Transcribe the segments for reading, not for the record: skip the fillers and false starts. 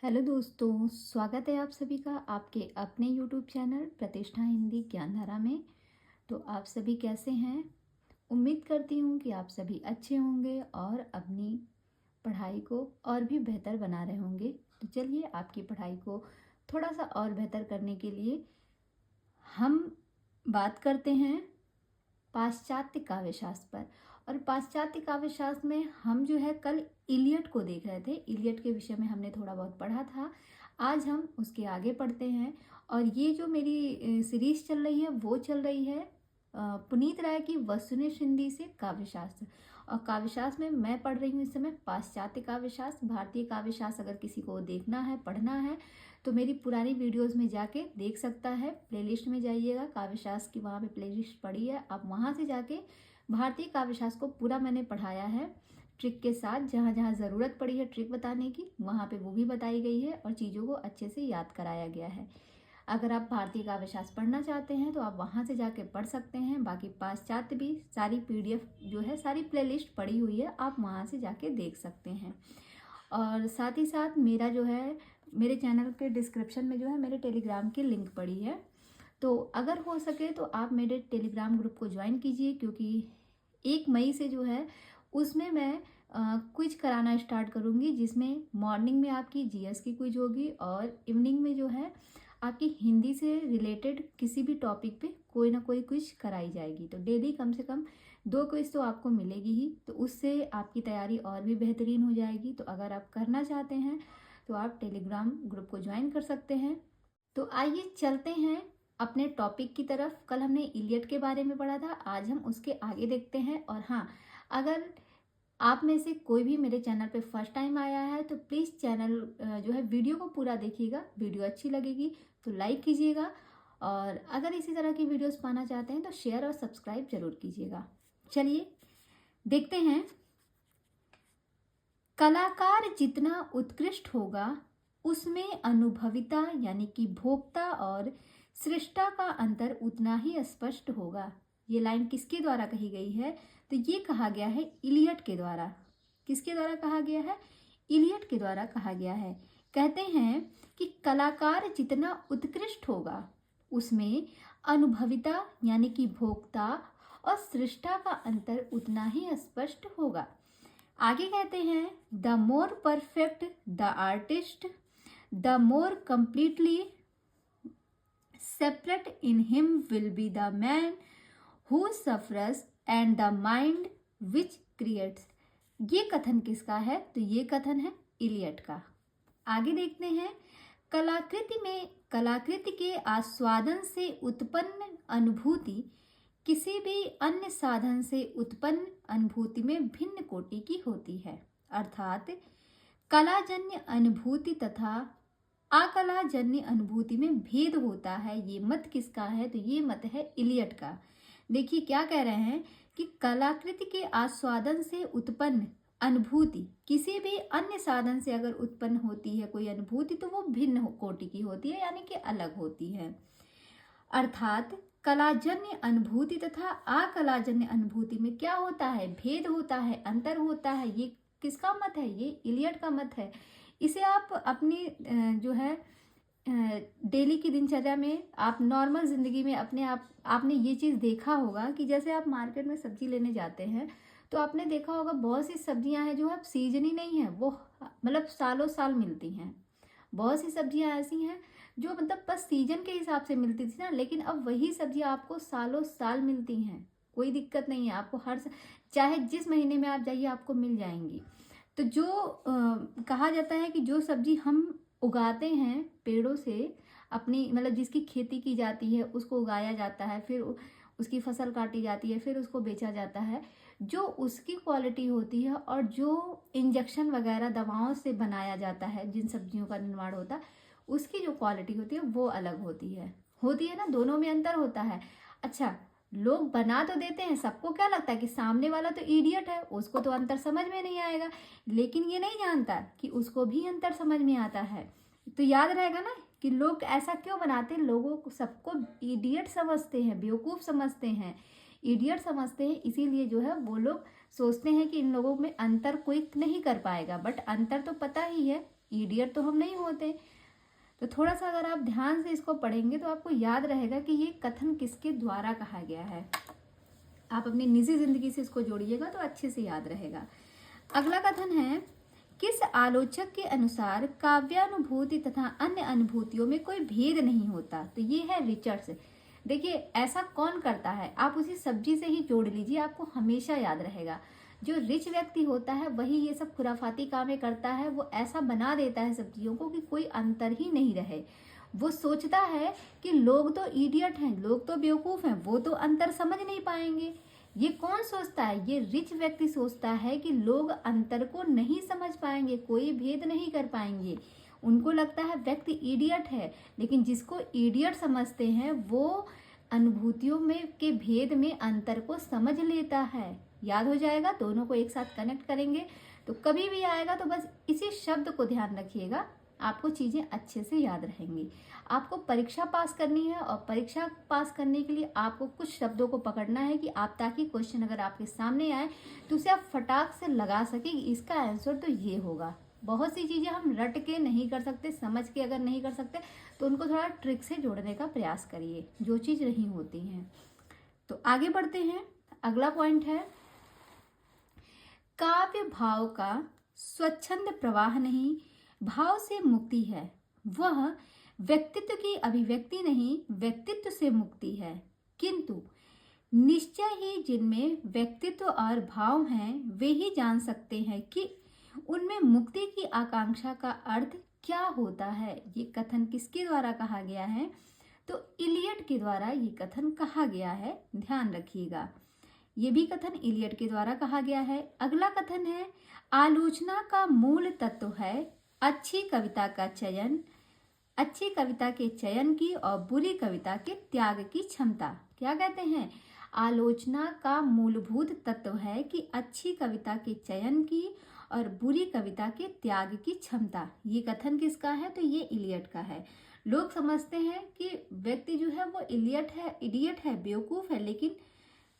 Hello दोस्तों, स्वागत है आप सभी का आपके अपने यूट्यूब चैनल प्रतिष्ठा हिंदी ज्ञानधारा में। तो आप सभी कैसे हैं? उम्मीद करती हूँ कि आप सभी अच्छे होंगे और अपनी पढ़ाई को और भी बेहतर बना रहे होंगे। तो चलिए आपकी पढ़ाई को थोड़ा सा और बेहतर करने के लिए हम बात करते हैं पाश्चात्य काव्यशास्त्र पर। और पाश्चात्य काव्यशास्त्र में हम जो है कल इलियट को देख रहे थे। इलियट के विषय में हमने थोड़ा बहुत पढ़ा था। आज हम उसके आगे पढ़ते हैं। और ये जो मेरी सीरीज चल रही है वो चल रही है पुनीत राय की वसुनिष्ठ हिंदी से काव्यशास्त्र। और काव्यशास्त्र में मैं पढ़ रही हूँ इस समय पाश्चात्य काव्यशास्त्र। भारतीय काव्यशास्त्र अगर किसी को देखना है पढ़ना है तो मेरी पुरानी वीडियोस में जाके देख सकता है। प्लेलिस्ट में जाइएगा, काव्यशास्त्र की वहाँ पे प्लेलिस्ट पड़ी है, आप वहाँ से जाके भारतीय काव्यशास्त्र को पूरा मैंने पढ़ाया है ट्रिक के साथ। जहाँ जहाँ ज़रूरत पड़ी है ट्रिक बताने की वहाँ पे वो भी बताई गई है और चीज़ों को अच्छे से याद कराया गया है। अगर आप भारतीय काव्यशास्त्र पढ़ना चाहते हैं तो आप वहाँ से जाके पढ़ सकते हैं। बाकी पाश्चात्य भी सारी PDF जो है सारी प्लेलिस्ट पड़ी हुई है, आप वहाँ से जाके देख सकते हैं। और साथ ही साथ मेरा जो है मेरे चैनल के डिस्क्रिप्शन में जो है मेरे टेलीग्राम की लिंक पड़ी है। तो अगर हो सके तो आप मेरे टेलीग्राम ग्रुप को ज्वाइन कीजिए, क्योंकि 1 मई से जो है उसमें मैं क्विज कराना स्टार्ट करूँगी, जिसमें मॉर्निंग में आपकी GS की क्विज होगी और इवनिंग में जो है आपकी हिंदी से रिलेटेड किसी भी टॉपिक पे कोई ना कोई क्विज कराई जाएगी। तो डेली कम से कम 2 क्विज तो आपको मिलेगी ही, तो उससे आपकी तैयारी और भी बेहतरीन हो जाएगी। तो अगर आप करना चाहते हैं तो आप टेलीग्राम ग्रुप को ज्वाइन कर सकते हैं। तो आइए चलते हैं अपने टॉपिक की तरफ। कल हमने इलियट के बारे में पढ़ा था, आज हम उसके आगे देखते हैं। और हाँ, अगर आप में से कोई भी मेरे चैनल पे फर्स्ट टाइम आया है तो प्लीज़ चैनल जो है वीडियो को पूरा देखिएगा। वीडियो अच्छी लगेगी तो लाइक कीजिएगा, और अगर इसी तरह की वीडियोस पाना चाहते हैं तो शेयर और सब्सक्राइब जरूर कीजिएगा। चलिए देखते हैं। कलाकार जितना उत्कृष्ट होगा उसमें अनुभविता यानी कि भोक्ता और सृष्टा का अंतर उतना ही स्पष्ट होगा। ये लाइन किसके द्वारा कही गई है? तो ये कहा गया है इलियट के द्वारा। किसके द्वारा कहा गया है? इलियट के द्वारा कहा गया है। कहते हैं कि कलाकार जितना उत्कृष्ट होगा उसमें अनुभविता यानी कि भोक्ता और सृष्टा का अंतर उतना ही स्पष्ट होगा। आगे कहते हैं the more perfect the artist the more completely separate in him will be the man who suffers and the mind which creates. ये कथन किसका है? तो ये कथन है इलियट का। आगे देखते हैं कलाकृति के आस्वादन से उत्पन्न अनुभूति किसी भी अन्य साधन से उत्पन्न अनुभूति में भिन्न कोटि की होती है। अर्थात कलाजन्य अनुभूति तथा अकलाजन्य अनुभूति में भेद होता है। ये मत किसका है? तो ये मत है इलियट का। देखिए क्या कह रहे हैं कि कलाकृति के आस्वादन से उत्पन्न अनुभूति किसी भी अन्य साधन से अगर उत्पन्न होती है कोई अनुभूति तो वो भिन्न कोटि की होती है, यानी कि अलग होती है। अर्थात कलाजन्य अनुभूति तथा अकलाजन्य अनुभूति में क्या होता है? भेद होता है, अंतर होता है। ये किसका मत है? ये इलियट का मत है। इसे आप अपनी जो है डेली की दिनचर्या में, आप नॉर्मल ज़िंदगी में अपने आपने ये चीज़ देखा होगा कि जैसे आप मार्केट में सब्जी लेने जाते हैं तो आपने देखा होगा बहुत सी सब्जियां हैं जो अब सीजन ही नहीं है, वो मतलब सालों साल मिलती हैं। बहुत सी सब्जियां ऐसी हैं जो मतलब बस सीजन के हिसाब से मिलती थी ना, लेकिन अब वही सब्जियां आपको सालों साल मिलती हैं। कोई दिक्कत नहीं है, आपको चाहे जिस महीने में आप जाइए आपको मिल जाएंगी। तो जो कहा जाता है कि जो सब्जी हम उगाते हैं पेड़ों से, अपनी मतलब जिसकी खेती की जाती है उसको उगाया जाता है, फिर उसकी फसल काटी जाती है, फिर उसको बेचा जाता है, जो उसकी क्वालिटी होती है और जो इंजेक्शन वगैरह दवाओं से बनाया जाता है जिन सब्जियों का निर्माण होता है उसकी जो क्वालिटी होती है वो अलग होती है ना, दोनों में अंतर होता है। अच्छा, लोग बना तो देते हैं, सबको क्या लगता है कि सामने वाला तो इडियट है, उसको तो अंतर समझ में नहीं आएगा, लेकिन ये नहीं जानता कि उसको भी अंतर समझ में आता है। तो याद रहेगा ना कि लोग ऐसा क्यों बनाते हैं, लोगों को सबको इडियट समझते हैं, बेवकूफ़ समझते हैं, इडियट समझते हैं। इसीलिए जो है वो लोग सोचते हैं कि इन लोगों में अंतर कोई नहीं कर पाएगा, बट अंतर तो पता ही है इडियट तो हम नहीं होते। तो थोड़ा सा अगर आप ध्यान से इसको पढ़ेंगे तो आपको याद रहेगा कि ये कथन किसके द्वारा कहा गया है। आप अपनी निजी जिंदगी से इसको जोड़िएगा तो अच्छे से याद रहेगा। अगला कथन है, किस आलोचक के अनुसार काव्यानुभूति तथा अन्य अनुभूतियों में कोई भेद नहीं होता। तो ये है रिचर्ड्स। देखिए ऐसा कौन करता है, आप उसी सब्जी से ही जोड़ लीजिए, आपको हमेशा याद रहेगा। जो रिच व्यक्ति होता है वही ये सब खुराफाती कामें करता है। वो ऐसा बना देता है सब्जियों को कि कोई अंतर ही नहीं रहे। वो सोचता है कि लोग तो इडियट हैं, लोग तो बेवकूफ़ हैं, वो तो अंतर समझ नहीं पाएंगे। ये कौन सोचता है, ये रिच व्यक्ति सोचता है कि लोग अंतर को नहीं समझ पाएंगे, कोई भेद नहीं कर पाएंगे। उनको लगता है व्यक्ति इडियट है, लेकिन जिसको इडियट समझते हैं वो अनुभूतियों में के भेद में अंतर को समझ लेता है। याद हो जाएगा, दोनों को एक साथ कनेक्ट करेंगे तो कभी भी आएगा तो बस इसी शब्द को ध्यान रखिएगा, आपको चीज़ें अच्छे से याद रहेंगी। आपको परीक्षा पास करनी है और परीक्षा पास करने के लिए आपको कुछ शब्दों को पकड़ना है कि आप, ताकि क्वेश्चन अगर आपके सामने आए तो उसे आप फटाक से लगा सके कि इसका आंसर तो ये होगा। बहुत सी चीज़ें हम रट के नहीं कर सकते, समझ के अगर नहीं कर सकते तो उनको थोड़ा ट्रिक से जोड़ने का प्रयास करिए, जो चीज़ नहीं होती हैं। तो आगे बढ़ते हैं। अगला पॉइंट है, काव्य भाव का स्वच्छंद प्रवाह नहीं, भाव से मुक्ति है। वह व्यक्तित्व की अभिव्यक्ति नहीं, व्यक्तित्व से मुक्ति है। किंतु निश्चय ही जिनमें व्यक्तित्व और भाव हैं वे ही जान सकते हैं कि उनमें मुक्ति की आकांक्षा का अर्थ क्या होता है। ये कथन किसके द्वारा कहा गया है, तो इलियट के द्वारा ये कथन कहा गया है, ध्यान रखिएगा। ये भी कथन इलियट के द्वारा कहा गया है। अगला कथन है, आलोचना का मूल तत्व है अच्छी कविता का चयन, अच्छी कविता के चयन की और बुरी कविता के त्याग की क्षमता। क्या कहते हैं, आलोचना का मूलभूत तत्व है कि अच्छी कविता के चयन की और बुरी कविता के त्याग की क्षमता। ये कथन किसका है, तो ये इलियट का है। लोग समझते हैं कि व्यक्ति जो है वो इडियट है, बेवकूफ़ है, लेकिन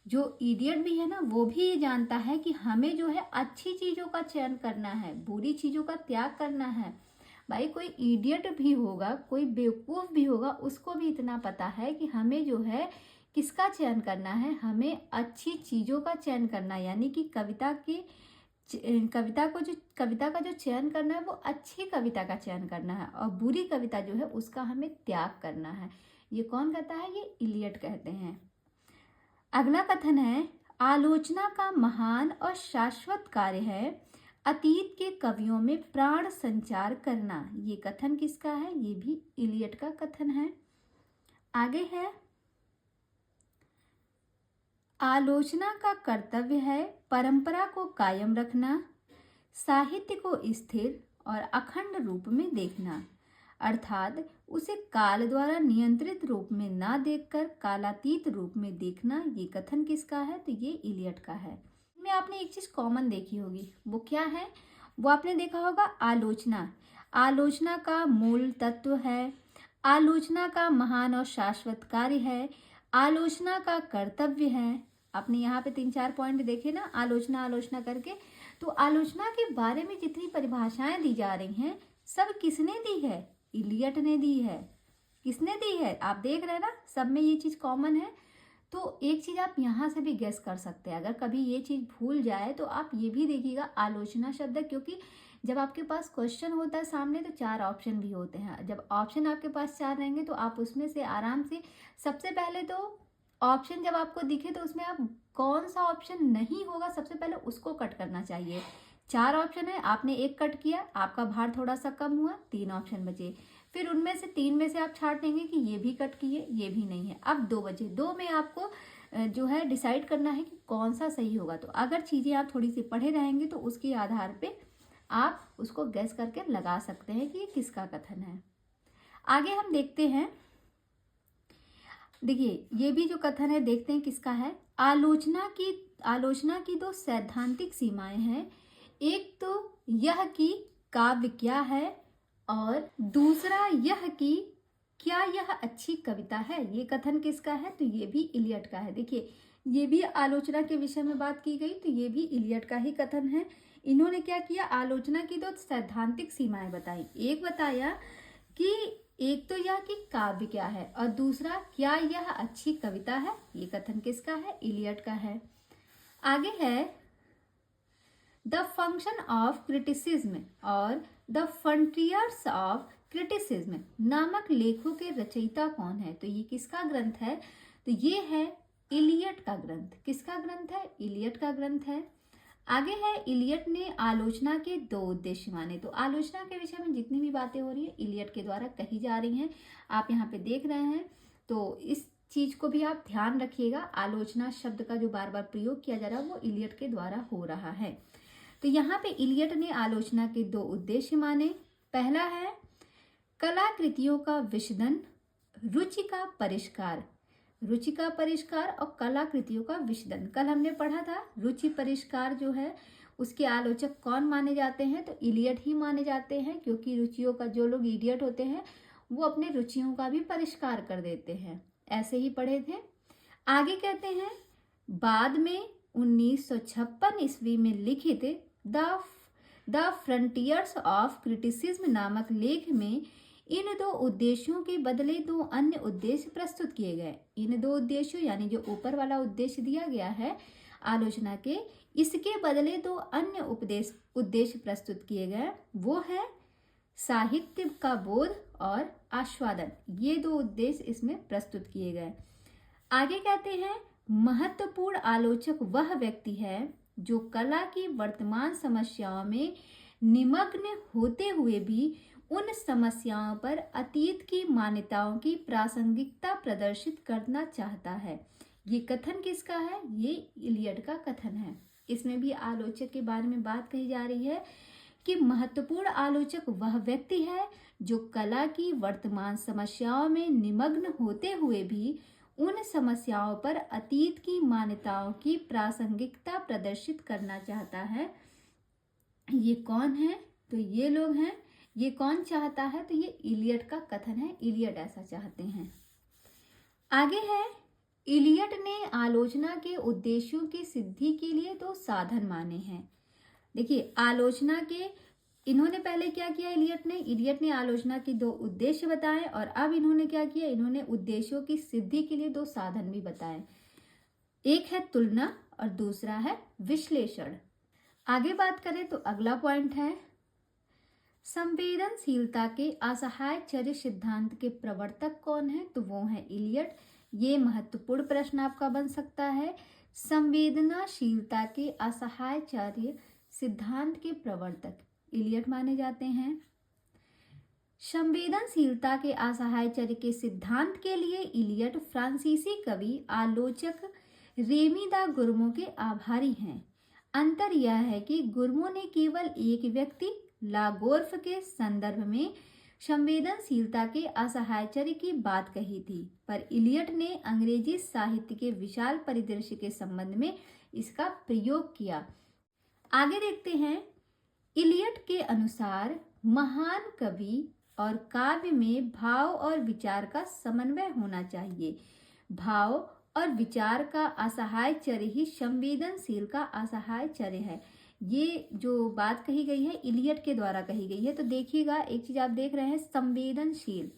जो इडियट भी है ना वो भी ये जानता है कि हमें जो है अच्छी चीज़ों का चयन करना है, बुरी चीज़ों का त्याग करना है। भाई कोई इडियट भी होगा, कोई बेवकूफ़ भी होगा, उसको भी इतना पता है कि हमें जो है किसका चयन करना है, हमें अच्छी चीज़ों का चयन करना है। यानी कि कविता का जो चयन करना है वो अच्छी कविता का चयन करना है, और बुरी कविता जो है उसका हमें त्याग करना है। ये कौन कहता है, ये इलियट कहते हैं। अगला कथन है, आलोचना का महान और शाश्वत कार्य है अतीत के कवियों में प्राण संचार करना। ये कथन किसका है, ये भी इलियट का कथन है। आगे है, आलोचना का कर्तव्य है परंपरा को कायम रखना, साहित्य को स्थिर और अखंड रूप में देखना, अर्थात उसे काल द्वारा नियंत्रित रूप में ना देखकर कालातीत रूप में देखना। ये कथन किसका है, तो ये इलियट का है। में आपने एक चीज कॉमन देखी होगी, वो क्या है, वो आपने देखा होगा आलोचना। आलोचना का मूल तत्व है, आलोचना का महान और शाश्वत कार्य है, आलोचना का कर्तव्य है। आपने यहाँ पे 3-4 पॉइंट देखे ना, आलोचना करके। तो आलोचना के बारे में जितनी परिभाषाएं दी जा रही हैं सब किसने दी है, इलियट ने दी है। किसने दी है, आप देख रहे हैं ना, सब में ये चीज कॉमन है। तो एक चीज आप यहाँ से भी गेस कर सकते हैं, अगर कभी ये चीज भूल जाए तो आप ये भी देखिएगा आलोचना शब्द है, क्योंकि जब आपके पास क्वेश्चन होता है सामने तो 4 ऑप्शन भी होते हैं। जब ऑप्शन आपके पास 4 रहेंगे तो आप उसमें से आराम से, सबसे पहले तो ऑप्शन जब आपको दिखे तो उसमें आप कौन सा ऑप्शन नहीं होगा सबसे पहले उसको कट करना चाहिए। 4 ऑप्शन है, आपने एक कट किया, आपका भार थोड़ा सा कम हुआ, 3 ऑप्शन बचे। फिर उनमें से 3 में से आप छांट लेंगे कि ये भी कट किए, ये भी नहीं है। अब 2 बचे, 2 में आपको जो है डिसाइड करना है कि कौन सा सही होगा। तो अगर चीज़ें आप थोड़ी सी पढ़े रहेंगे तो उसके आधार पे आप उसको गैस करके लगा सकते हैं कि ये किसका कथन है। आगे हम देखते हैं, देखिए ये भी जो कथन है देखते हैं किसका है। आलोचना की 2 सैद्धांतिक सीमाएं हैं, एक तो यह कि काव्य क्या है और दूसरा यह कि क्या यह अच्छी कविता है। ये कथन किसका है, तो ये भी इलियट का है। देखिए ये भी आलोचना के विषय में बात की गई, तो ये भी इलियट का ही कथन है। इन्होंने क्या किया, आलोचना की दो सैद्धांतिक सीमाएं बताई। एक बताया कि एक तो यह कि काव्य क्या है, और दूसरा क्या यह अच्छी कविता है। ये कथन किसका है, इलियट का है। आगे है द फंक्शन ऑफ क्रिटिसिज्म और द फ्रंटियर्स ऑफ क्रिटिसिज्म नामक लेखों के रचयिता कौन है। तो ये किसका ग्रंथ है, तो ये है इलियट का ग्रंथ। किसका ग्रंथ है, इलियट का ग्रंथ है। आगे है इलियट ने आलोचना के दो उद्देश्य माने। तो आलोचना के विषय में जितनी भी बातें हो रही है इलियट के द्वारा कही जा रही हैं, आप यहाँ पे देख रहे हैं। तो इस चीज को भी आप ध्यान रखिएगा, आलोचना शब्द का जो बार बार प्रयोग किया जा रहा है वो इलियट के द्वारा हो रहा है। तो यहाँ पे इलियट ने आलोचना के दो उद्देश्य माने। पहला है कलाकृतियों का विषदन, रुचि का परिष्कार। रुचि का परिष्कार और कलाकृतियों का विषदन, कल हमने पढ़ा था। रुचि परिष्कार जो है उसके आलोचक कौन माने जाते हैं, तो इलियट ही माने जाते हैं, क्योंकि रुचियों का, जो लोग इडियट होते हैं वो अपने रुचियों का भी परिष्कार कर देते हैं। ऐसे ही पढ़े थे। आगे कहते हैं बाद में 1956 ईस्वी में लिखित द फ्रंटियर्स ऑफ क्रिटिसिज्म नामक लेख में इन दो उद्देश्यों के बदले दो अन्य उद्देश्य प्रस्तुत किए गए। इन दो उद्देश्यों यानी जो ऊपर वाला उद्देश्य दिया गया है आलोचना के, इसके बदले दो अन्य उद्देश्य प्रस्तुत किए गए। वो है साहित्य का बोध और आस्वादन। ये दो उद्देश्य इसमें प्रस्तुत किए गए। आगे कहते हैं महत्वपूर्ण आलोचक वह व्यक्ति है जो कला की वर्तमान समस्याओं में निमग्न होते हुए भी उन समस्याओं पर अतीत की मान्यताओं की प्रासंगिकता प्रदर्शित करना चाहता है। ये कथन किसका है, ये इलियट का कथन है। इसमें भी आलोचक के बारे में बात कही जा रही है कि महत्वपूर्ण आलोचक वह व्यक्ति है जो कला की वर्तमान समस्याओं में निमग्न होते हुए भी उन समस्याओं पर अतीत की मान्यताओं की प्रासंगिकता प्रदर्शित करना चाहता है। ये कौन है, तो ये लोग हैं। ये कौन चाहता है, तो ये इलियट का कथन है, इलियट ऐसा चाहते हैं। आगे है इलियट ने आलोचना के उद्देश्यों की सिद्धि के लिए दो साधन माने हैं। देखिए आलोचना के, इन्होंने पहले क्या किया, इलियट ने आलोचना के दो उद्देश्य बताए, और अब इन्होंने क्या किया, इन्होंने उद्देश्यों की सिद्धि के लिए दो साधन भी बताए। एक है तुलना और दूसरा है विश्लेषण। आगे बात करें तो अगला पॉइंट है संवेदनशीलता के असहाय चर्य सिद्धांत के प्रवर्तक कौन है, तो वो है इलियट। ये महत्वपूर्ण प्रश्न आपका बन सकता है। संवेदनाशीलता के असहाय चर्य सिद्धांत के प्रवर्तक इलियट माने जाते हैं। संवेदनशीलता के असहाय चर्य के सिद्धांत के लिए इलियट फ्रांसीसी कवि आलोचक रेमी दा गुर्मो के आभारी हैं। अंतर यह है कि गुर्मो ने केवल एक व्यक्ति लागोर्फ के संदर्भ में संवेदनशीलता के असहाय चर्य की बात कही थी, पर इलियट ने अंग्रेजी साहित्य के विशाल परिदृश्य के संबंध में इसका प्रयोग किया। आगे देखते हैं इलियट के अनुसार महान कवि और काव्य में भाव और विचार का समन्वय होना चाहिए। भाव और विचार का असहाय चर्य ही संवेदनशील का असहाय चर्य है। ये जो बात कही गई है इलियट के द्वारा कही गई है। तो देखिएगा एक चीज आप देख रहे हैं, संवेदनशील,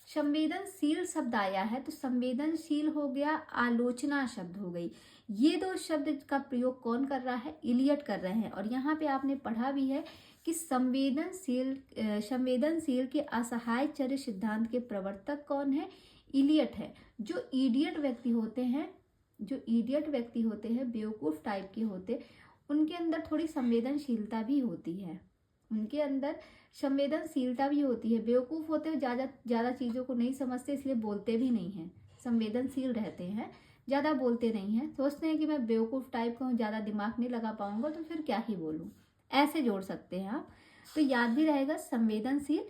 संवेदनशील शब्द आया है, तो संवेदनशील हो गया, आलोचना शब्द हो गई। ये दो शब्द का प्रयोग कौन कर रहा है, इलियट कर रहे हैं। और यहाँ पे आपने पढ़ा भी है कि संवेदनशील के असहाय चर्य सिद्धांत के प्रवर्तक कौन है, इलियट है। जो इडियट व्यक्ति होते हैं, बेवकूफ टाइप के होते, उनके अंदर थोड़ी संवेदनशीलता भी होती है, बेवकूफ होते हैं, ज़्यादा चीज़ों को नहीं समझते, इसलिए बोलते भी नहीं हैं। संवेदनशील रहते हैं, ज़्यादा बोलते नहीं हैं, सोचते हैं कि मैं बेवकूफ़ टाइप का हूँ, ज़्यादा दिमाग नहीं लगा पाऊंगा तो फिर क्या ही बोलूँ, ऐसे जोड़ सकते हैं आप। तो याद भी रहेगा संवेदनशील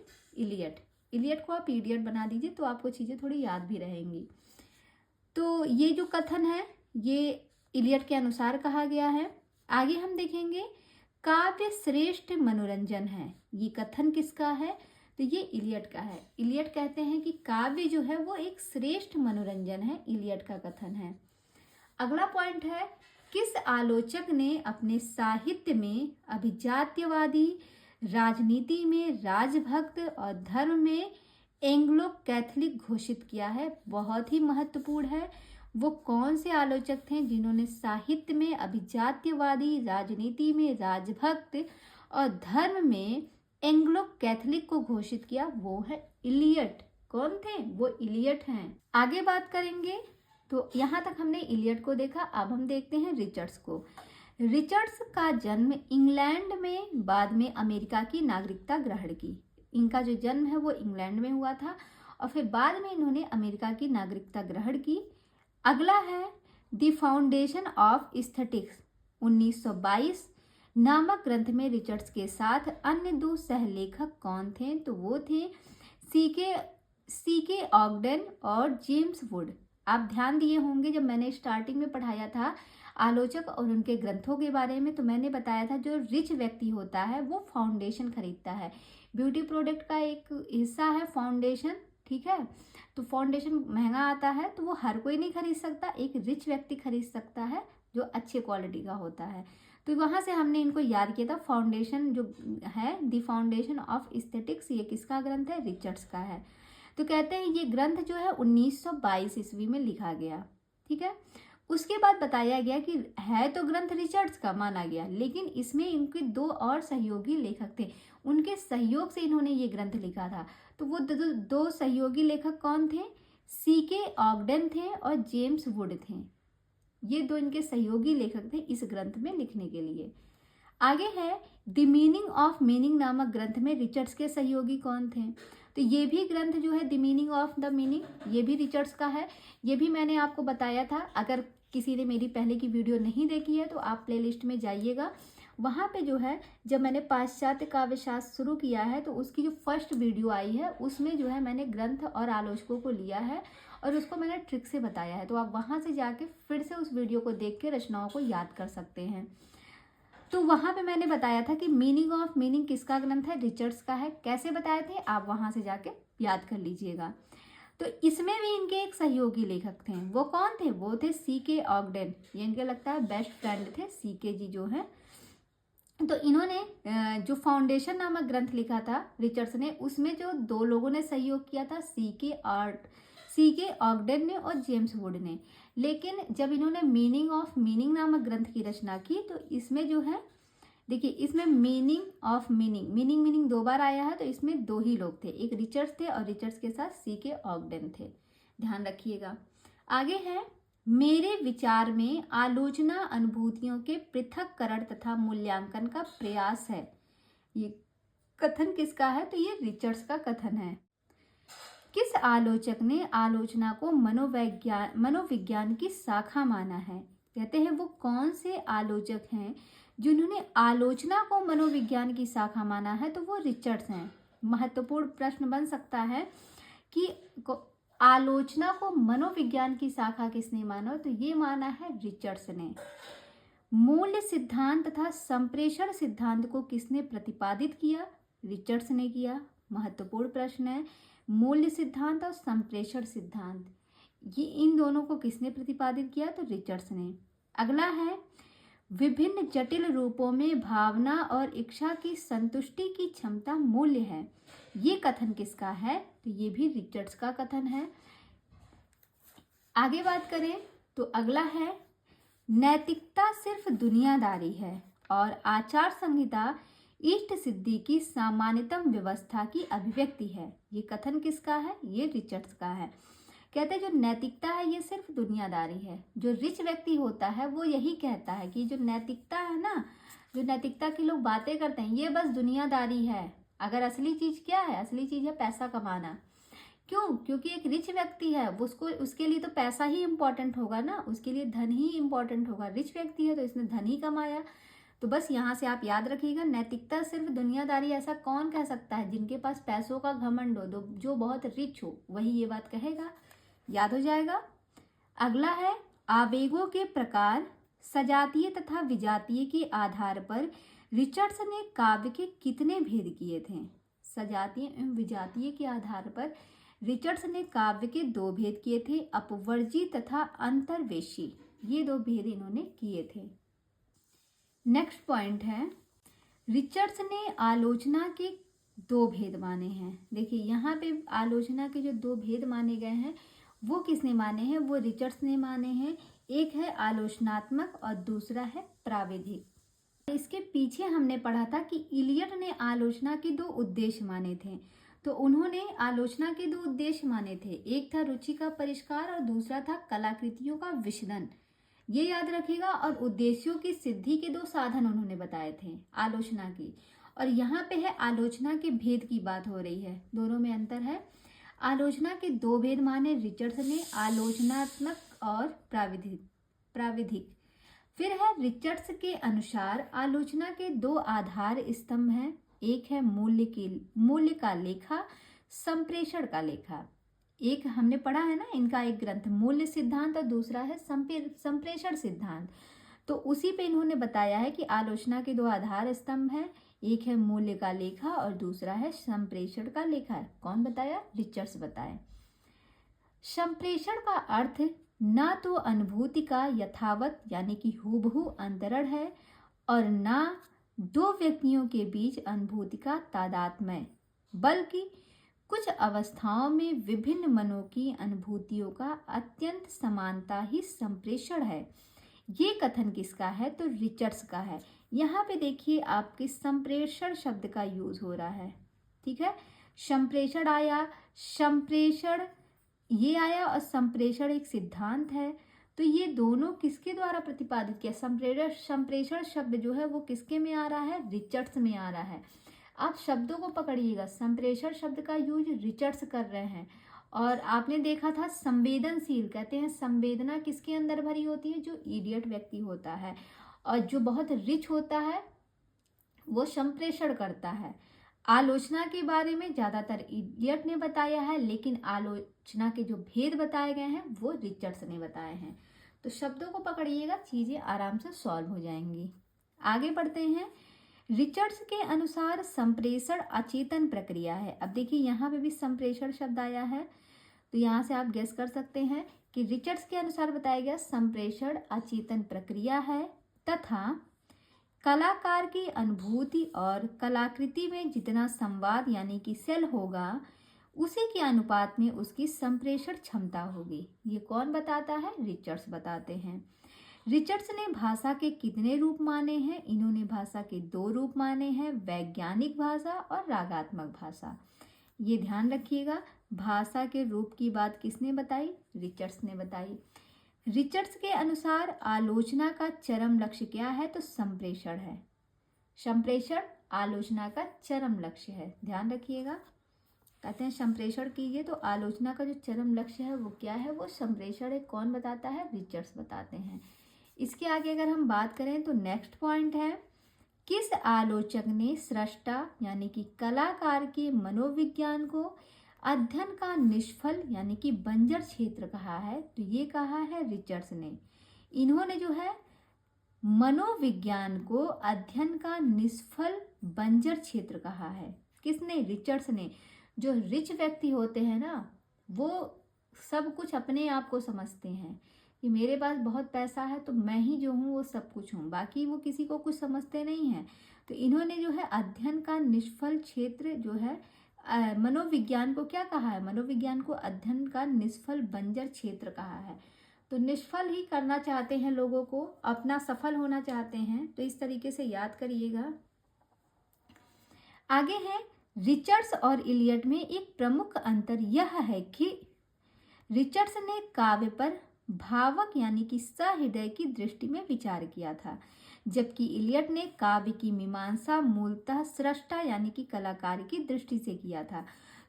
इलियट को आप इडियट बना दीजिए तो आपको चीज़ें थोड़ी याद भी रहेंगी। तो ये जो कथन है ये इलियट के अनुसार कहा गया है। आगे हम देखेंगे काव्य श्रेष्ठ मनोरंजन है। ये कथन किसका है, तो ये इलियट का है। इलियट कहते हैं कि काव्य जो है वो एक श्रेष्ठ मनोरंजन है, इलियट का कथन है। अगला पॉइंट है किस आलोचक ने अपने साहित्य में अभिजात्यवादी, राजनीति में राजभक्त और धर्म में एंग्लो कैथलिक घोषित किया है? बहुत ही महत्वपूर्ण है। वो कौन से आलोचक थे जिन्होंने साहित्य में अभिजात्यवादी, राजनीति में राजभक्त और धर्म में एंग्लो कैथलिक को घोषित किया? वो है इलियट। कौन थे? वो इलियट हैं। आगे बात करेंगे। तो यहाँ तक हमने इलियट को देखा, अब हम देखते हैं रिचर्ड्स को। रिचर्ड्स का जन्म इंग्लैंड में, बाद में अमेरिका की नागरिकता ग्रहण की। इनका जो जन्म है वो इंग्लैंड में हुआ था और फिर बाद में इन्होंने अमेरिका की नागरिकता ग्रहण की। अगला है द फाउंडेशन ऑफ एस्थेटिक्स 1922 नामक ग्रंथ में रिचर्ड्स के साथ अन्य दो सहलेखक कौन थे? तो वो थे सीके ऑगडेन और जेम्स वुड। आप ध्यान दिए होंगे जब मैंने स्टार्टिंग में पढ़ाया था आलोचक और उनके ग्रंथों के बारे में, तो मैंने बताया था जो रिच व्यक्ति होता है वो फाउंडेशन खरीदता है। ब्यूटी प्रोडक्ट का एक हिस्सा है फाउंडेशन, ठीक है। तो फाउंडेशन महंगा आता है तो वो हर कोई नहीं खरीद सकता, एक रिच व्यक्ति खरीद सकता है जो अच्छे क्वालिटी का होता है। तो वहाँ से हमने इनको याद किया था। फाउंडेशन जो है द फाउंडेशन ऑफ एस्थेटिक्स, ये किसका ग्रंथ है? रिचर्ड्स का है। तो कहते हैं ये ग्रंथ जो है 1922 ईस्वी में लिखा गया, ठीक है। उसके बाद बताया गया कि है तो ग्रंथ रिचर्ड्स का माना गया, लेकिन इसमें इनके दो और सहयोगी लेखक थे, उनके सहयोग से इन्होंने ये ग्रंथ लिखा था। तो वो दो सहयोगी लेखक कौन थे? सीके ऑगडेन थे और जेम्स वुड थे। ये दो इनके सहयोगी लेखक थे इस ग्रंथ में लिखने के लिए। आगे है द मीनिंग ऑफ मीनिंग नामक ग्रंथ में रिचर्ड्स के सहयोगी कौन थे? तो ये भी ग्रंथ जो है the meaning of the meaning, ये भी रिचर्ड्स का है। ये भी मैंने आपको बताया था। अगर किसी ने मेरी पहले की वीडियो नहीं देखी है तो आप प्लेलिस्ट में जाइएगा, वहाँ पे जो है जब मैंने पाश्चात्य काव्यशास्त्र शुरू किया है तो उसकी जो फर्स्ट वीडियो आई है उसमें जो है मैंने ग्रंथ और आलोचकों को लिया है और उसको मैंने ट्रिक से बताया है। तो आप वहाँ से जाके फिर से उस वीडियो को देख के रचनाओं को याद कर सकते हैं। तो वहाँ पे मैंने बताया था कि मीनिंग ऑफ मीनिंग किसका ग्रंथ है? रिचर्ड्स का है। कैसे बताए थे? आप वहाँ से जाके याद कर लीजिएगा। तो इसमें भी इनके एक सहयोगी लेखक थे। वो कौन थे? वो थे सीके ऑगडेन। ये इनके लगता है बेस्ट फ्रेंड थे सीके जी जो है। तो इन्होंने जो फाउंडेशन नामक ग्रंथ लिखा था रिचर्ड्स ने, उसमें जो दो लोगों ने सहयोग किया था सीके ऑगडेन ने और जेम्स वुड ने। लेकिन जब इन्होंने मीनिंग ऑफ मीनिंग नामक ग्रंथ की रचना की तो इसमें जो है देखिए, इसमें meaning of meaning meaning meaning दो बार आया है, तो इसमें दो ही लोग थे, एक रिचर्ड्स थे और रिचर्ड्स के साथ सीके ऑगडेन थे। ध्यान रखिएगा। आगे है मेरे विचार में आलोचना अनुभूतियों के पृथक्करण तथा मूल्यांकन का प्रयास है। ये कथन किसका है? तो ये रिचर्ड्स का कथन है। किस आलोचक ने आलोचना को मनोविज्ञान की शाखा माना है? कहते हैं वो कौन से आलोचक हैं जिन्होंने आलोचना को मनोविज्ञान की शाखा माना है? तो वो रिचर्ड्स हैं। महत्वपूर्ण प्रश्न बन सकता है कि आलोचना को मनोविज्ञान की शाखा किसने माना? तो ये माना है रिचर्ड्स ने। मूल्य सिद्धांत तथा संप्रेषण सिद्धांत को किसने प्रतिपादित किया? रिचर्ड्स ने किया। महत्वपूर्ण प्रश्न है। मूल्य सिद्धांत और संप्रेषण सिद्धांत, ये इन दोनों को किसने प्रतिपादित किया? तो रिचर्ड्स ने। अगला है विभिन्न जटिल रूपों में भावना और इच्छा की संतुष्टि की क्षमता मूल्य है। ये कथन किसका है? तो ये भी रिचर्ड्स का कथन है। आगे बात करें तो अगला है नैतिकता सिर्फ दुनियादारी है और आचार संहिता इष्ट सिद्धि की सामान्यतम व्यवस्था की अभिव्यक्ति है। ये कथन किसका है? ये रिचर्ड्स का है। कहते हैं जो नैतिकता है ये सिर्फ दुनियादारी है। जो रिच व्यक्ति होता है वो यही कहता है कि जो नैतिकता है ना, जो नैतिकता की लोग बातें करते हैं, ये बस दुनियादारी है। अगर असली चीज क्या है? असली चीज है पैसा कमाना। क्यों? क्योंकि एक रिच व्यक्ति है, उसको उसके लिए तो पैसा ही इम्पोर्टेंट होगा ना, उसके लिए धन ही इम्पोर्टेंट होगा। रिच व्यक्ति है तो इसने धन ही कमाया। तो बस यहाँ से आप याद रखिएगा, नैतिकता सिर्फ दुनियादारी ऐसा कौन कह सकता है? जिनके पास पैसों का घमंड हो, जो बहुत रिच हो, वही ये बात कहेगा। याद हो जाएगा। अगला है आवेगों के प्रकार सजातीय तथा विजातीय के आधार पर रिचर्ड्स ने काव्य के कितने भेद किए थे? सजातीय एवं विजातीय के आधार पर रिचर्ड्स ने काव्य के दो भेद किए थे, अपवर्जी तथा अंतर्वेशी। ये दो भेद इन्होंने किए थे। नेक्स्ट पॉइंट है, रिचर्ड्स ने आलोचना के दो भेद माने हैं। देखिए यहाँ पे आलोचना के जो दो भेद माने गए हैं वो किसने माने हैं, वो रिचर्ड्स ने माने हैं। एक है आलोचनात्मक और दूसरा है प्राविधिक। इसके पीछे हमने पढ़ा था कि इलियट ने आलोचना के दो उद्देश्य माने थे। तो उन्होंने आलोचना के दो उद्देश्य माने थे, एक था रुचि का परिष्कार और दूसरा था कलाकृतियों का विषदन। ये याद रखिएगा। और उद्देश्यों की सिद्धि के दो साधन उन्होंने बताए थे आलोचना की। और यहाँ पे है आलोचना के भेद की बात हो रही है, दोनों में अंतर है। आलोचना के दो भेद माने रिचर्ड्स ने, आलोचनात्मक और प्राविधिक। फिर है रिचर्ड्स के अनुसार आलोचना के दो आधार स्तंभ हैं, एक है मूल्य का लेखा, संप्रेषण का लेखा। एक हमने पढ़ा है ना इनका एक ग्रंथ मूल्य सिद्धांत और दूसरा है संप्रेषण सिद्धांत। तो उसी पे इन्होंने बताया है कि आलोचना के दो आधार स्तंभ हैं, एक है मूल्य का लेखा और दूसरा है संप्रेषण का लेखा। कौन बताया, रिचर्ड्स बताए। संप्रेषण का अर्थ ना तो अनुभूति का यथावत यानी कि हूबहू अंतरण है और ना दो व्यक्तियों के बीच अनुभूति का तादात्म्य, बल्कि कुछ अवस्थाओं में विभिन्न मनों की अनुभूतियों का अत्यंत समानता ही संप्रेषण है। ये कथन किसका है, तो रिचर्ड्स का है। यहाँ पे देखिए आपके संप्रेषण शब्द का यूज हो रहा है, ठीक है। संप्रेषण आया, संप्रेषण ये आया और संप्रेषण एक सिद्धांत है। तो ये दोनों किसके द्वारा प्रतिपादित किया, संप्रेषण शब्द जो है वो किसके में आ रहा है, रिचर्ड्स में आ रहा है। आप शब्दों को पकड़िएगा, संप्रेषण शब्द का यूज रिचर्ड्स कर रहे हैं। और आपने देखा था संवेदनशील, कहते हैं संवेदना किसके अंदर भरी होती है, जो इडियट व्यक्ति होता है। और जो बहुत रिच होता है वो संप्रेषण करता है। आलोचना के बारे में ज्यादातर इडियट ने बताया है, लेकिन आलोचना के जो भेद बताए गए हैं वो रिचर्ड्स ने बताए हैं। तो शब्दों को पकड़िएगा, चीजें आराम से सॉल्व हो जाएंगी। आगे बढ़ते हैं। रिचर्ड्स के अनुसार संप्रेषण अचेतन प्रक्रिया है। अब देखिए यहाँ पे भी संप्रेषण शब्द आया है, तो यहाँ से आप गेस कर सकते हैं कि रिचर्ड्स के अनुसार बताया गया संप्रेषण अचेतन प्रक्रिया है तथा कलाकार की अनुभूति और कलाकृति में जितना संवाद यानी कि सेल होगा उसी के अनुपात में उसकी संप्रेषण क्षमता होगी। ये कौन बताता है, रिचर्ड्स बताते हैं। रिचर्ड्स ने भाषा के कितने रूप माने हैं, इन्होंने भाषा के दो रूप माने हैं, वैज्ञानिक भाषा और रागात्मक भाषा। ये ध्यान रखिएगा, भाषा के रूप की बात किसने बताई, रिचर्ड्स ने बताई। रिचर्ड्स के अनुसार आलोचना का चरम लक्ष्य क्या है, तो संप्रेषण है। संप्रेषण आलोचना का चरम लक्ष्य है, ध्यान रखिएगा। कहते हैं संप्रेषण कीजिए, तो आलोचना का जो चरम लक्ष्य है वो क्या है, वो संप्रेषण है। कौन बताता है, रिचर्ड्स बताते हैं। इसके आगे अगर हम बात करें तो नेक्स्ट पॉइंट है, किस आलोचक ने सृष्टा यानी कि कलाकार के मनोविज्ञान को अध्ययन का निष्फल यानी कि बंजर क्षेत्र कहा है, तो ये कहा है रिचर्ड्स ने। इन्होंने जो है मनोविज्ञान को अध्ययन का निष्फल बंजर क्षेत्र कहा है। किसने, रिचर्ड्स ने। जो रिच व्यक्ति होते हैं ना, वो सब कुछ अपने आप को समझते हैं कि मेरे पास बहुत पैसा है तो मैं ही जो हूँ वो सब कुछ हूँ, बाकी वो किसी को कुछ समझते नहीं हैं। तो इन्होंने जो है अध्ययन का निष्फल क्षेत्र जो है मनोविज्ञान को क्या कहा है, मनोविज्ञान को अध्ययन का निष्फल बंजर क्षेत्र कहा है। तो निष्फल ही करना चाहते हैं लोगों को, अपना सफल होना चाहते हैं, तो इस तरीके से याद करिएगा। आगे है, रिचर्ड्स और इलियट में एक प्रमुख अंतर यह है कि रिचर्ड्स ने काव्य पर भावक यानी कि सहृदय की दृष्टि में विचार किया था, जबकि इलियट ने काव्य की मीमांसा मूलतः सृष्टा यानी कि कलाकार की दृष्टि से किया था।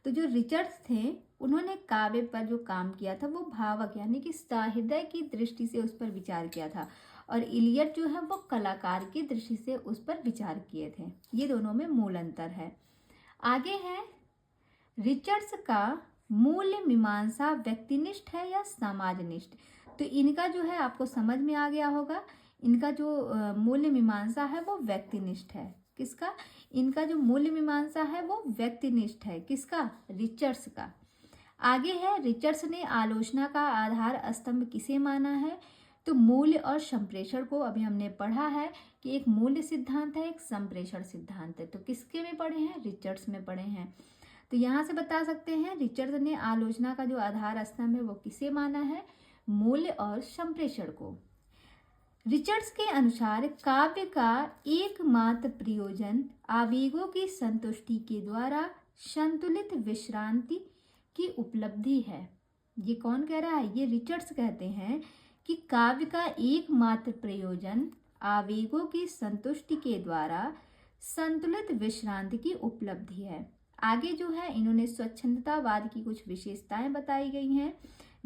तो जो रिचर्ड्स थे उन्होंने काव्य पर जो काम किया था वो भावक यानी कि सहृदय की दृष्टि से उस पर विचार किया था, और इलियट जो है वो कलाकार की दृष्टि से उस पर विचार किए थे। ये दोनों में मूल अंतर है। आगे है, रिचर्ड्स का मूल्य मीमांसा व्यक्तिनिष्ठ है या समाजनिष्ठ। तो इनका जो है आपको समझ में आ गया होगा, इनका जो मूल्य मीमांसा है वो व्यक्तिनिष्ठ है। किसका, इनका जो मूल्य मीमांसा है वो व्यक्तिनिष्ठ है। किसका, रिचर्ड्स का। आगे है, रिचर्ड्स ने आलोचना का आधार स्तंभ किसे माना है, तो मूल्य और संप्रेषण को अभी हमने पढ़ा है कि एक मूल्य सिद्धांत है, एक संप्रेषण सिद्धांत है। तो किसके में पढ़े हैं? रिचर्ड्स में पढ़े हैं। तो यहाँ से बता सकते हैं रिचर्ड्स ने आलोचना का जो आधार स्तंभ है वो किसे माना है? मूल्य और संप्रेषण को। रिचर्ड्स के अनुसार काव्य का एकमात्र प्रयोजन आवेगों की संतुष्टि के द्वारा संतुलित विश्रांति की उपलब्धि है। ये कौन कह रहा है? ये रिचर्ड्स कहते हैं कि काव्य का एकमात्र प्रयोजन आवेगों की संतुष्टि के द्वारा संतुलित विश्रांति की उपलब्धि है। आगे जो है इन्होंने स्वच्छंदतावाद की कुछ विशेषताएं बताई गई हैं।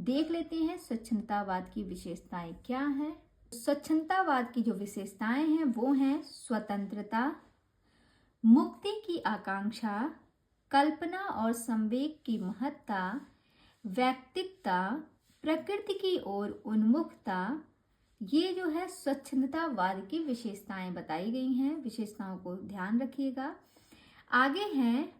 देख लेते हैं स्वच्छंदतावाद की विशेषताएं क्या हैं। स्वच्छंदतावाद की जो विशेषताएं हैं वो हैं स्वतंत्रता, मुक्ति की आकांक्षा, कल्पना और संवेग की महत्ता, व्यक्तिकता, प्रकृति की ओर उन्मुखता। ये जो है स्वच्छंदतावाद की विशेषताएं बताई गई हैं। विशेषताओं को ध्यान रखिएगा। आगे हैं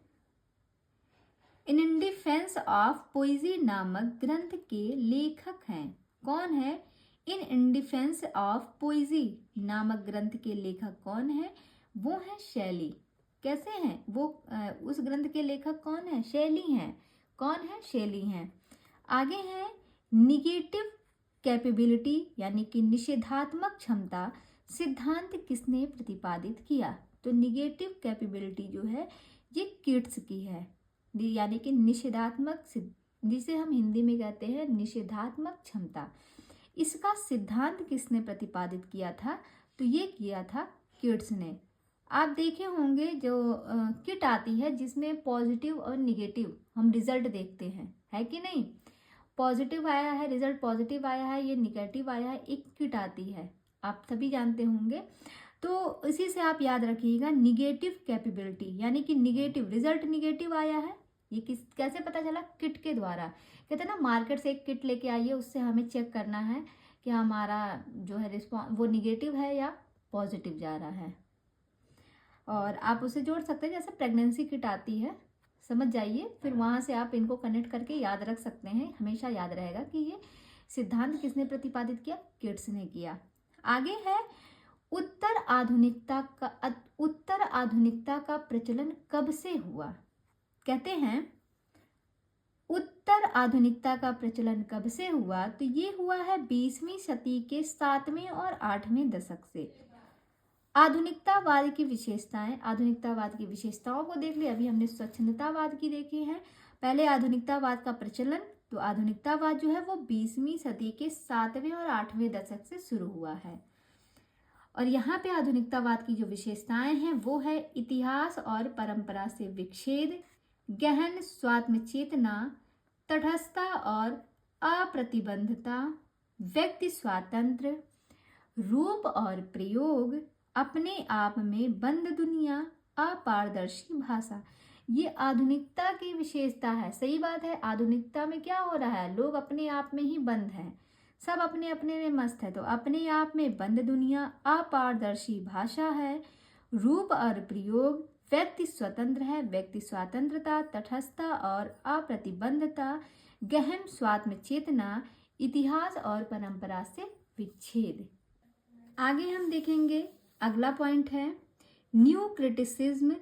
इन डिफेंस ऑफ पोइजी नामक ग्रंथ के लेखक हैं। कौन है? इन डिफेंस ऑफ पोइजी नामक ग्रंथ के लेखक कौन है? वो है शैली। कैसे हैं वो? उस ग्रंथ के लेखक कौन है? शैली हैं। कौन है? शैली हैं। आगे है निगेटिव कैपेबिलिटी यानी कि निषेधात्मक क्षमता सिद्धांत किसने प्रतिपादित किया? तो निगेटिव कैपेबिलिटी जो है ये कीट्स की है, यानी कि निषेधात्मक, जिसे हम हिंदी में कहते हैं निषेधात्मक क्षमता। इसका सिद्धांत किसने प्रतिपादित किया था? तो ये किया था कीट्स ने। आप देखे होंगे जो किट आती है जिसमें पॉजिटिव और निगेटिव हम रिजल्ट देखते हैं, है कि नहीं? पॉजिटिव आया है, रिजल्ट पॉजिटिव आया है, ये निगेटिव आया है, एक किट आती है, आप सभी जानते होंगे। तो इसी से आप याद रखिएगा निगेटिव कैपेबिलिटी, यानी कि निगेटिव रिजल्ट निगेटिव आया है। ये कैसे पता चला? किट के द्वारा। कहते हैं ना मार्केट से एक किट लेके आइए, उससे हमें चेक करना है कि हमारा जो है रिस्पॉन्स वो निगेटिव है या पॉजिटिव जा रहा है। और आप उसे जोड़ सकते हैं, जैसे प्रेगनेंसी किट आती है, समझ जाइए, फिर वहाँ से आप इनको कनेक्ट करके याद रख सकते हैं। हमेशा याद रहेगा कि ये सिद्धांत किसने प्रतिपादित किया? किट्स ने किया। आगे है उत्तर आधुनिकता का प्रचलन कब से हुआ? कहते हैं उत्तर आधुनिकता का प्रचलन कब से हुआ? तो ये हुआ है 20वीं सदी के 7वें और 8वें दशक से। आधुनिकतावाद की विशेषताएं, आधुनिकतावाद की विशेषताओं को देख लिया। अभी हमने स्वच्छंदतावाद की देखी है। पहले आधुनिकतावाद का प्रचलन, तो आधुनिकतावाद जो है वो 20वीं सदी के 7वें और 8वें दशक से शुरू हुआ है। और यहाँ पे आधुनिकतावाद की जो विशेषताएं हैं वो है इतिहास और परंपरा से विच्छेद, गहन स्वात्म चेतना, तटस्थता और अप्रतिबंधता, व्यक्ति स्वातंत्र्य, रूप और प्रयोग, अपने आप में बंद दुनिया, अपारदर्शी भाषा। ये आधुनिकता की विशेषता है। सही बात है, आधुनिकता में क्या हो रहा है? लोग अपने आप में ही बंद हैं, सब अपने अपने में मस्त है। तो अपने आप में बंद दुनिया, अपारदर्शी भाषा है, रूप और प्रयोग, व्यक्ति स्वतंत्र है, व्यक्ति स्वतंत्रता, तटस्थता और अप्रतिबंधता, गहन स्वात्म चेतना, इतिहास और परंपरा से विच्छेद। आगे हम देखेंगे, अगला पॉइंट है न्यू क्रिटिसिज्म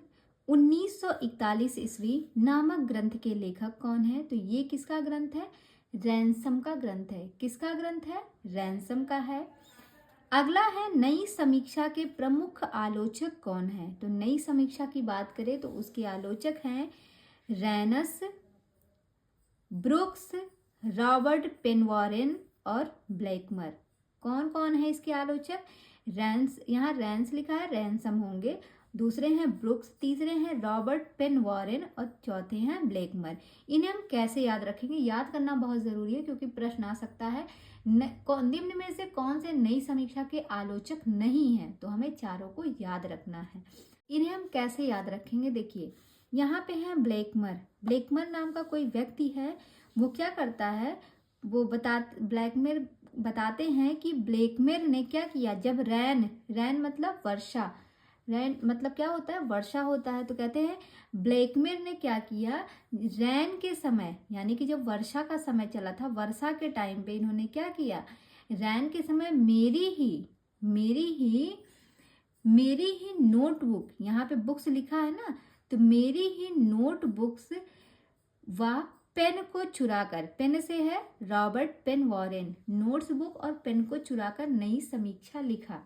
1941 ईस्वी नामक ग्रंथ के लेखक कौन है? तो ये किसका ग्रंथ है? रैनसम का ग्रंथ है। किसका ग्रंथ है? रैनसम का है। अगला है नई समीक्षा के प्रमुख आलोचक कौन है? तो नई समीक्षा की बात करें तो उसके आलोचक हैं रैनस, ब्रुक्स, रॉबर्ट पेनवॉरेन और ब्लैकमर। कौन कौन है इसके आलोचक? रैंस, यहाँ रैंस लिखा है, रैनसम होंगे, दूसरे हैं ब्रुक्स, तीसरे हैं रॉबर्ट पेनवॉरेन और चौथे हैं ब्लैकमर। इन्हें हम कैसे याद रखेंगे? याद करना बहुत ज़रूरी है क्योंकि प्रश्न आ सकता है निम्न में से कौन से नई समीक्षा के आलोचक नहीं हैं? तो हमें चारों को याद रखना है। इन्हें हम कैसे याद रखेंगे? देखिए यहाँ पे है ब्लैकमर। ब्लैकमर नाम का कोई व्यक्ति है, वो क्या करता है, वो ब्लैकमर बताते हैं कि ब्लैकमर ने क्या किया, जब रैन मतलब वर्षा, रैन मतलब क्या होता है? वर्षा होता है। तो कहते हैं ब्लैकमर ने क्या किया, रैन के समय, यानी कि जब वर्षा का समय चला था, वर्षा के टाइम पे इन्होंने क्या किया, रैन के समय मेरी ही नोटबुक, यहाँ पे बुक्स लिखा है ना, तो मेरी ही नोटबुक्स व पेन को चुराकर, पेन से है Robert Penn Warren, notes book और पेन को चुराकर नई समीक्षा लिखा।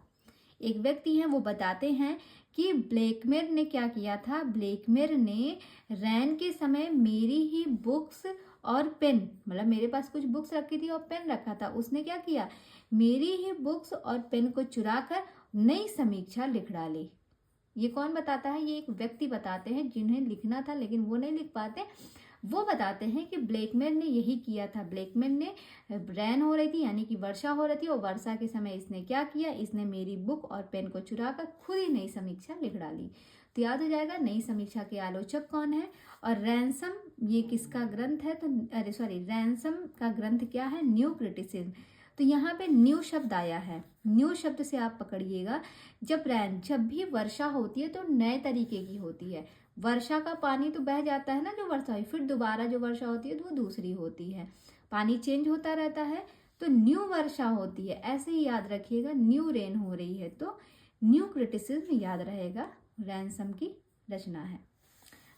एक व्यक्ति हैं वो बताते हैं कि ब्लेकमेर ने क्या किया था। ब्लेकमेर ने रैन के समय मेरी ही बुक्स और पेन, मतलब मेरे पास कुछ बुक्स रखी थी और पेन रखा था, उसने क्या किया, मेरी ही बुक्स और पेन को चुराकर नई समीक्षा लिख डाली। ये कौन बताता है? ये एक व्यक्ति बताते हैं जिन्हें लिखना था लेकिन वो नहीं लिख पाते। वो बताते हैं कि ब्लेकमेर ने यही किया था। ब्लेकमेर ने, रैन हो रही थी यानी कि वर्षा हो रही थी और वर्षा के समय इसने क्या किया, इसने मेरी बुक और पेन को चुराकर खुद ही नई समीक्षा लिख डाली। तो याद हो जाएगा नई समीक्षा के आलोचक कौन है। और रैनसम ये किसका ग्रंथ है? तो रैनसम का ग्रंथ क्या है? New criticism. तो यहाँ पे न्यू शब्द आया है। न्यू शब्द से आप पकड़िएगा, जब भी वर्षा होती है तो नए तरीके की होती है। वर्षा का पानी तो बह जाता है ना, जो वर्षा हुई, फिर दोबारा जो वर्षा होती है तो वो दूसरी होती है, पानी चेंज होता रहता है। तो न्यू वर्षा होती है, ऐसे ही याद रखिएगा। न्यू रेन हो रही है तो न्यू क्रिटिसिज्म याद रहेगा, रैनसम की रचना है।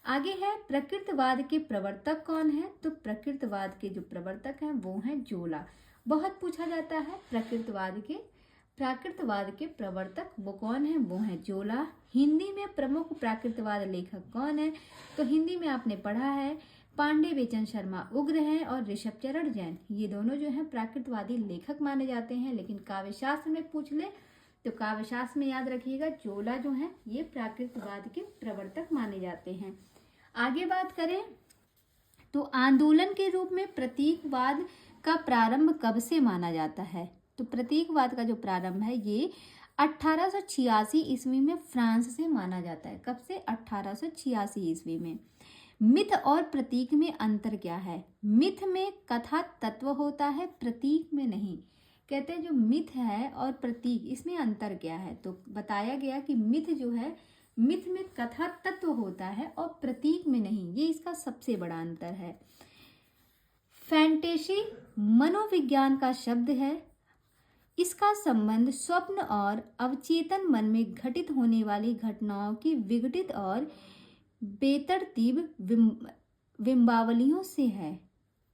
आगे है प्रकृतवाद के प्रवर्तक कौन है? तो प्रकृतवाद के जो प्रवर्तक हैं वो हैं जोला। बहुत पूछा जाता है प्राकृतवाद के प्रवर्तक वो कौन है? वो है जोला। हिंदी में प्रमुख प्राकृतवाद लेखक कौन है? तो हिंदी में आपने पढ़ा है पांडे बेचन शर्मा उग्र हैं और ऋषभ चरण जैन, ये दोनों जो हैं प्राकृतवादी लेखक माने जाते हैं। लेकिन काव्यशास्त्र में पूछ ले तो काव्यशास्त्र में याद रखिएगा जोला जो है ये प्राकृतवाद के प्रवर्तक माने जाते हैं। आगे बात करें तो आंदोलन के रूप में प्रतीकवाद का प्रारंभ कब से माना जाता है? तो प्रतीकवाद का जो प्रारंभ है ये 1886 ईस्वी में फ्रांस से माना जाता है। कब से? 1886 ईस्वी में। मिथ और प्रतीक में अंतर क्या है? मिथ में कथा तत्व होता है, प्रतीक में नहीं। कहते हैं जो मिथ है और प्रतीक इसमें अंतर क्या है? तो बताया गया कि मिथ जो है, मिथ में कथा तत्व होता है और प्रतीक में नहीं, ये इसका सबसे बड़ा अंतर है। फैंटेसी मनोविज्ञान का शब्द है। इसका संबंध स्वप्न और अवचेतन मन में घटित होने वाली घटनाओं की विघटित और बेतरतीब बिंबावलियों से है।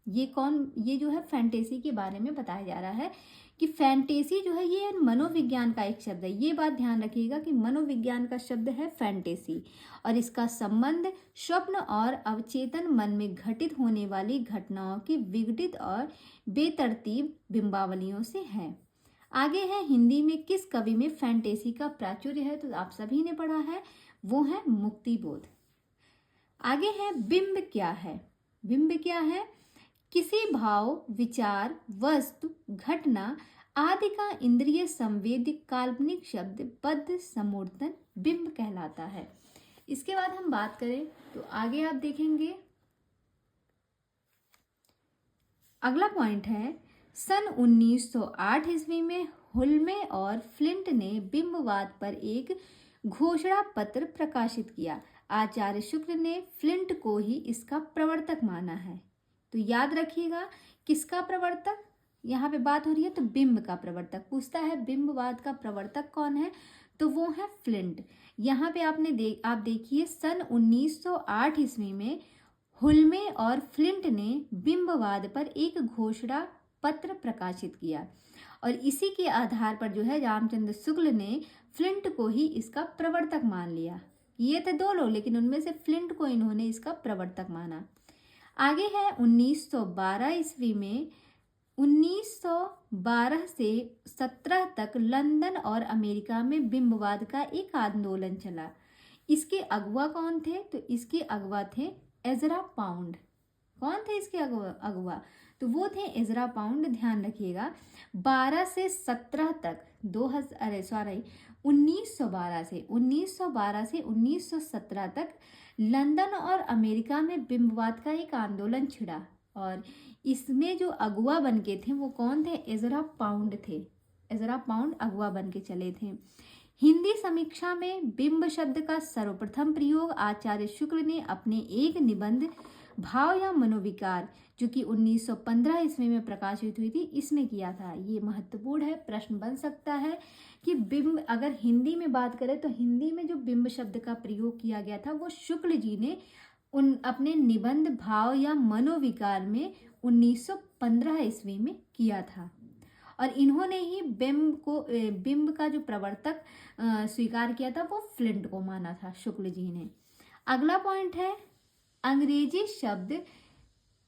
ये जो है फैंटेसी के बारे में बताया जा रहा है कि फैंटेसी जो है ये मनोविज्ञान का एक शब्द है। ये बात ध्यान रखिएगा कि मनोविज्ञान का शब्द है फैंटेसी और इसका संबंध स्वप्न और अवचेतन मन में घटित होने वाली घटनाओं की विघटित और बेतरतीब बिंबावलियों से है। आगे है हिंदी में किस कवि में फैंटेसी का प्राचुर्य है? तो आप सभी ने पढ़ा है, वो है मुक्तिबोध। आगे है बिंब क्या है? बिंब क्या है? किसी भाव, विचार, वस्तु, घटना आदि का इंद्रिय संवेदी काल्पनिक शब्द बद्ध समूर्तन बिंब कहलाता है। इसके बाद हम बात करें तो आगे आप देखेंगे अगला पॉइंट है सन 1908 ईस्वी में हुल्मे और फ्लिंट ने बिंबवाद पर एक घोषणा पत्र प्रकाशित किया। आचार्य शुक्ल ने फ्लिंट को ही इसका प्रवर्तक माना है। तो याद रखिएगा किसका प्रवर्तक यहाँ पे बात हो रही है, तो बिंब का प्रवर्तक। पूछता है बिंबवाद का प्रवर्तक कौन है? तो वो है फ्लिंट। यहाँ पे आप देखिए सन 1908 ईस्वी में हुल्मे और फ्लिंट ने बिंबवाद पर एक घोषणा पत्र प्रकाशित किया और इसी के आधार पर जो है रामचंद्र शुक्ल ने फ्लिंट को ही इसका प्रवर्तक मान लिया। ये थे दो लोग लेकिन उनमें से फ्लिंट को इन्होंने इसका प्रवर्तक माना। आगे है 1912 ईस्वी में 1912 से 17 तक लंदन और अमेरिका में बिंबवाद का एक आंदोलन चला। इसके अगुवा कौन थे? तो इसके अगुवा थे एजरा पाउंड। कौन थे इसके अगुवा? तो वो थे एजरा पाउंड। ध्यान रखिएगा 12 से 17 तक 1912 से 1917 तक लंदन और अमेरिका में बिंबवाद का एक आंदोलन छिड़ा और इसमें जो अगुवा बन के थे वो कौन थे? एजरा पाउंड थे। एजरा पाउंड अगुवा बन के चले थे। हिंदी समीक्षा में बिंब शब्द का सर्वप्रथम प्रयोग आचार्य शुक्ल ने अपने एक निबंध भाव या मनोविकार, जो कि 1915 ईस्वी में प्रकाशित हुई थी, इसने किया था। ये महत्वपूर्ण है, प्रश्न बन सकता है कि बिंब, अगर हिंदी में बात करें तो हिंदी में जो बिंब शब्द का प्रयोग किया गया था वो शुक्ल जी ने अपने निबंध भाव या मनोविकार में 1915 ईस्वी में किया था। और इन्होंने ही बिंब का जो प्रवर्तक स्वीकार किया था वो फ्लिंट को माना था, शुक्ल जी ने। अगला पॉइंट है, अंग्रेजी शब्द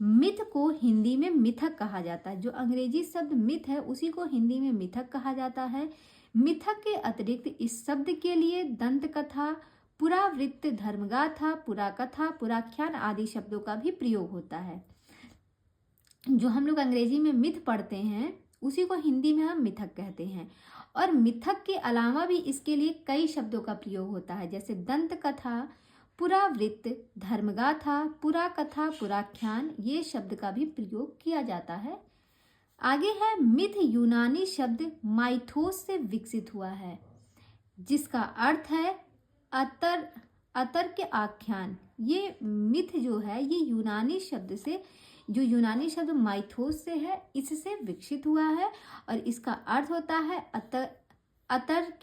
मिथ को हिंदी में मिथक कहा जाता है। जो अंग्रेजी शब्द मिथ है उसी को हिंदी में मिथक कहा जाता है। मिथक के अतिरिक्त इस शब्द के लिए दंत कथा, पुरावृत्त, धर्मगाथा, पुराकथा, पुराख्यान आदि शब्दों का भी प्रयोग होता है। जो हम लोग अंग्रेजी में मिथ पढ़ते हैं उसी को हिंदी में हम मिथक कहते हैं। और मिथक के अलावा भी इसके लिए कई शब्दों का प्रयोग होता है, जैसे दंत कथा, पुरावृत्त, धर्मगाथा, पुराकथा, पुराख्यान, ये शब्द का भी प्रयोग किया जाता है। आगे है, मिथ यूनानी शब्द माइथोस से विकसित हुआ है, जिसका अर्थ है अतर्क आख्यान। ये मिथ जो है ये यूनानी शब्द से, जो यूनानी शब्द माइथोस से है, इससे विकसित हुआ है और इसका अर्थ होता है अतर्क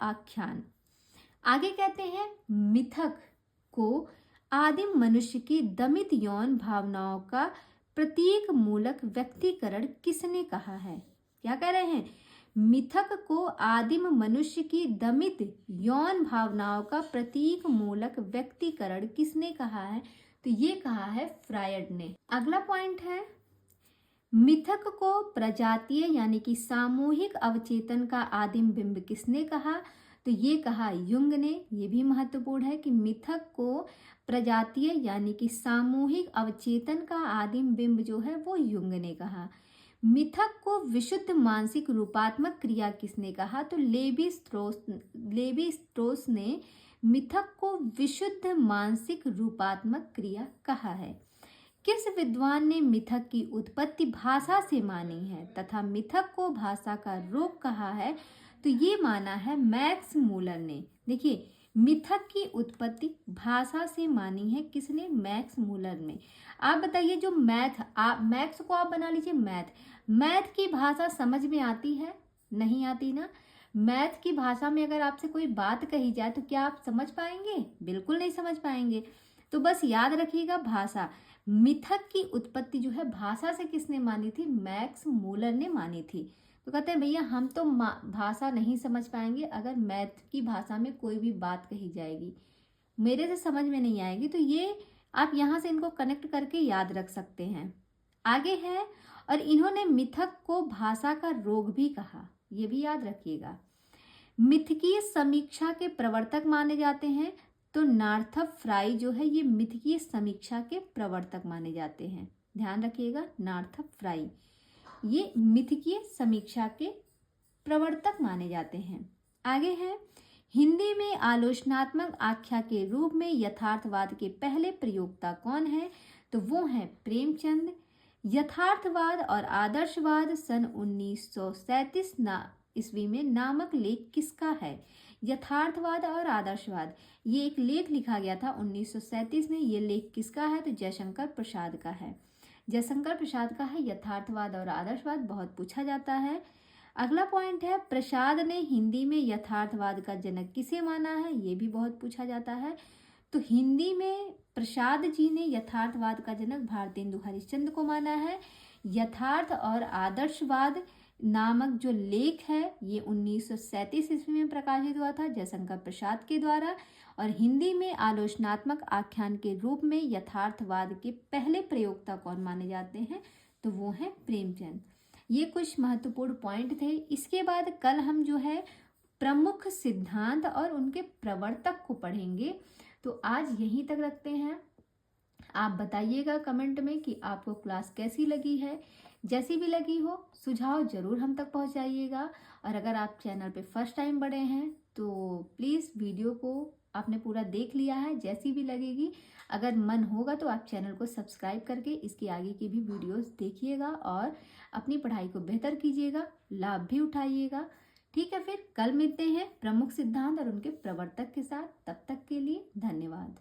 आख्यान। आगे कहते हैं, मिथक को आदिम मनुष्य की दमित यौन भावनाओं का प्रतीक मूलक व्यक्तिकरण किसने कहा है? क्या कह रहे हैं? मिथक को आदिम मनुष्य की दमित यौन भावनाओं का प्रतीक मूलक व्यक्तिकरण किसने कहा है? तो ये कहा है फ्रायड ने। अगला पॉइंट है, मिथक को प्रजातीय यानी कि सामूहिक अवचेतन का आदिम बिंब किसने कहा? तो ये कहा युंग ने। ये भी महत्वपूर्ण है कि मिथक को प्रजातीय यानी कि सामूहिक अवचेतन का आदिम बिंब जो है वो युंग ने कहा। मिथक को विशुद्ध मानसिक रूपात्मक क्रिया किसने कहा? तो लेवी स्ट्रोस ने मिथक को विशुद्ध मानसिक रूपात्मक क्रिया कहा है। किस विद्वान ने मिथक की उत्पत्ति भाषा से मानी है तथा मिथक को भाषा का रोग कहा है? तो ये माना है मैक्स मूलर ने। देखिए, मिथक की उत्पत्ति भाषा से मानी है किसने? मैक्स मूलर ने। आप बताइए, जो मैक्स को आप बना लीजिए मैथ की भाषा समझ में आती है? नहीं आती ना। मैथ की भाषा में अगर आपसे कोई बात कही जाए तो क्या आप समझ पाएंगे? बिल्कुल नहीं समझ पाएंगे। तो बस याद रखिएगा, भाषा, मिथक की उत्पत्ति जो है भाषा से किसने मानी थी? मैक्स मूलर ने मानी थी। तो कहते हैं भैया हम तो भाषा नहीं समझ पाएंगे, अगर मैथ की भाषा में कोई भी बात कही जाएगी मेरे से समझ में नहीं आएगी। तो ये आप यहाँ से इनको कनेक्ट करके याद रख सकते हैं। आगे है, और इन्होंने मिथक को भाषा का रोग भी कहा, ये भी याद रखिएगा। मिथकीय समीक्षा के प्रवर्तक माने जाते हैं। तो नार्थप फ्राई जो है ये मिथकीय समीक्षा के प्रवर्तक माने जाते हैं, ध्यान रखिएगा, नार्थप फ्राई ये मिथकीय समीक्षा के प्रवर्तक माने जाते हैं। आगे है, हिंदी में आलोचनात्मक आख्या के रूप में यथार्थवाद के पहले प्रयोक्ता कौन है? तो वो है प्रेमचंद। यथार्थवाद और आदर्शवाद सन 1937 ईस्वी में नामक लेख किसका है? यथार्थवाद और आदर्शवाद, ये एक लेख लिखा गया था 1937 में। ये लेख किसका है? तो जयशंकर प्रसाद का है। जयशंकर प्रसाद का है यथार्थवाद और आदर्शवाद, बहुत पूछा जाता है। अगला पॉइंट है, प्रसाद ने हिंदी में यथार्थवाद का जनक किसे माना है? ये भी बहुत पूछा जाता है। तो हिंदी में प्रसाद जी ने यथार्थवाद का जनक भारतेंदु हरिश्चंद्र को माना है। यथार्थ और आदर्शवाद नामक जो लेख है ये 1937 ईस्वी में प्रकाशित हुआ था जयशंकर प्रसाद के द्वारा। और हिंदी में आलोचनात्मक आख्यान के रूप में यथार्थवाद के पहले प्रयोक्ता कौन माने जाते हैं? तो वो हैं प्रेमचंद। ये कुछ महत्वपूर्ण पॉइंट थे। इसके बाद कल हम जो है प्रमुख सिद्धांत और उनके प्रवर्तक को पढ़ेंगे। तो आज यहीं तक रखते हैं। आप बताइएगा कमेंट में कि आपको क्लास कैसी लगी है। जैसी भी लगी हो सुझाव जरूर हम तक पहुंचाइएगा। और अगर आप चैनल पे फर्स्ट टाइम बड़े हैं तो प्लीज़ वीडियो को आपने पूरा देख लिया है, जैसी भी लगेगी अगर मन होगा तो आप चैनल को सब्सक्राइब करके इसकी आगे की भी वीडियोस देखिएगा और अपनी पढ़ाई को बेहतर कीजिएगा, लाभ भी उठाइएगा। ठीक है, फिर कल मिलते हैं प्रमुख सिद्धांत और उनके प्रवर्तक के साथ। तब तक के लिए धन्यवाद।